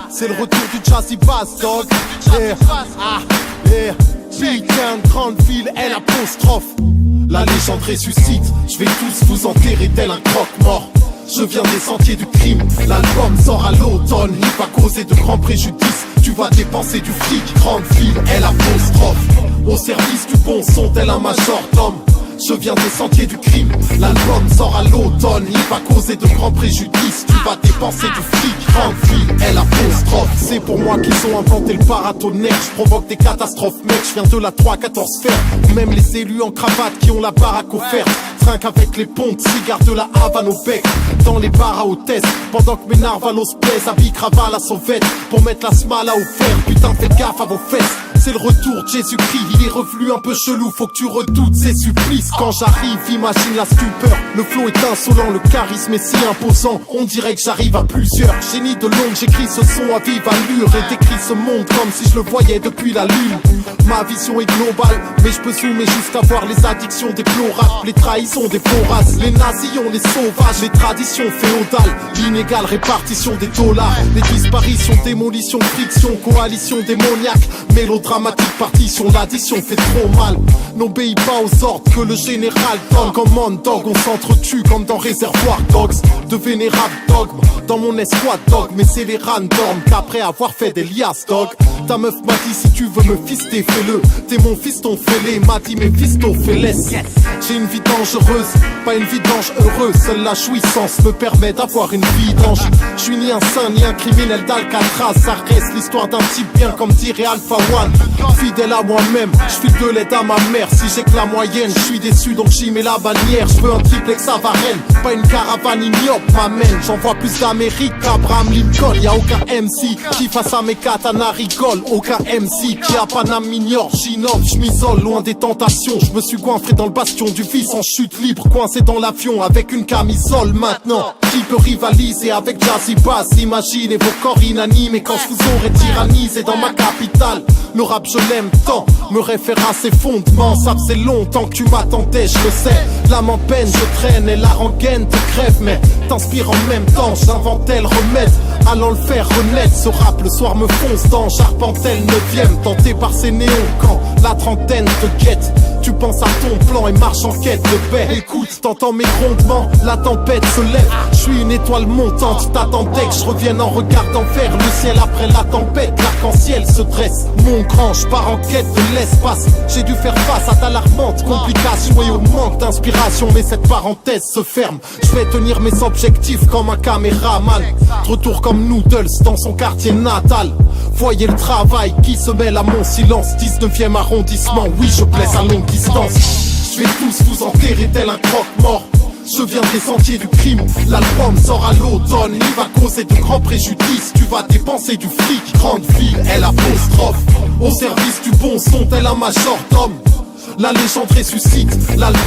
C'est le retour du Jazzy Bass, dog. Putain de grande ville, elle apostrophe. La légende ressuscite, je vais tous vous enterrer tel un croque-mort. Je viens des sentiers du crime, l'album sort à l'automne. Il va causer de grands préjudices, tu vas dépenser du fric. Grande ville, elle apostrophe. Au service du bon son, tel un majordome. Je viens des sentiers du crime, l'album sort à l'automne. Il va causer de grands préjudices, tu vas dépenser du fric. Grande ville, elle apostrophe. C'est pour moi qu'ils ont inventé le paratonnerre. Je provoque des catastrophes, mec, je viens de la 3-14 fer. Même les élus en cravate qui ont la baraque offerte trinquent avec les pontes, cigares de la Havane au bec. Dans les bars à hôtesse, pendant que mes narvalos pèsent, habillent cravate à sauvette pour mettre la smala au fer. Putain, faites gaffe à vos fesses. C'est le retour de Jésus-Christ, il est revenu un peu chelou, faut que tu redoutes ses supplices. Quand j'arrive, imagine la stupeur, le flow est insolent, le charisme est si imposant, on dirait que j'arrive à plusieurs. Génie de l'ombre, j'écris ce son à vive allure et décris ce monde comme si je le voyais depuis la lune. Ma vision est globale, mais je peux zoomer jusqu'à voir les addictions déplorables, les trahisons des voraces, les nazis ont les sauvages, les traditions féodales, l'inégale répartition des dollars, les disparitions, démolitions, friction, coalition démoniaque, mélodramatique partition, l'addition fait trop mal. N'obéis pas aux ordres que le général donne. Commande dog, on s'entretue comme dans Réservoir Dogs. De vénérables dogmes dans mon escouade dog, mais c'est les random qu'après avoir fait des liasses dog. Ta meuf m'a dit si tu veux me fister fais-le. T'es mon fiston fais-les, m'a dit mes fistos fais-les. J'ai une vie dangereuse, pas une vie d'ange heureuse. Seule la jouissance me permet d'avoir une vie d'ange. Je suis ni un saint ni un criminel d'Alcatraz. Ça reste l'histoire d'un type bien comme dirait Alpha One. Fidèle à moi-même, je file de l'aide à ma mère. Si j'ai que la moyenne, je suis déçu donc j'y mets la bannière. Je veux un triplex à Varennes, pas une caravane ignoble m'amène. J'envoie plus d'Amérique qu'Abraham Lincoln. Y'a aucun MC qui face à mes katanas rigole. Aucun MC qui a Paname m'ignore. J'innove, j'm'isole loin des tentations. Je me suis goinfré dans le bastion du vice en chute libre, coincé dans l'avion avec une camisole. Maintenant, qui peut rivaliser avec Jazzy Bass? Imaginez vos corps inanimés quand je vous aurais tyrannisé dans ma capitale. Le rap je l'aime tant, me réfère à ses fondements. Ça faisait longtemps que tu m'attendais, je le sais. L'âme en peine, je traîne et la rengaine te crève. Mais t'inspire en même temps, j'inventais le remède. Allant le faire renaître, ce rap le soir me fonce dans j'arpentais le 9ème, tenté par ces néons quand la trentaine te guette. Tu penses à ton plan et marche en quête de paix. Écoute, t'entends mes grondements, la tempête se lève. Je suis une étoile montante, t'attendais que je revienne en regardant vers le ciel. Après la tempête, l'arc-en-ciel se dresse. Mon grand, je pars en quête de l'espace. J'ai dû faire face à d'alarmantes complications et au manque d'inspiration. Mais cette parenthèse se ferme. Je vais tenir mes objectifs comme un caméraman. De retour comme Noodles dans son quartier natal. Voyez le travail qui se mêle à mon silence. 19e arrondissement, oui je blesse à longue distance. Je vais tous vous enterrer tel un croque-mort. Je viens des sentiers du crime, l'album sort à l'automne. Il va causer de grands préjudices, tu vas dépenser du fric. Grande ville, elle apostrophe. Au service du bon son, tel un majordome. La légende ressuscite, l'album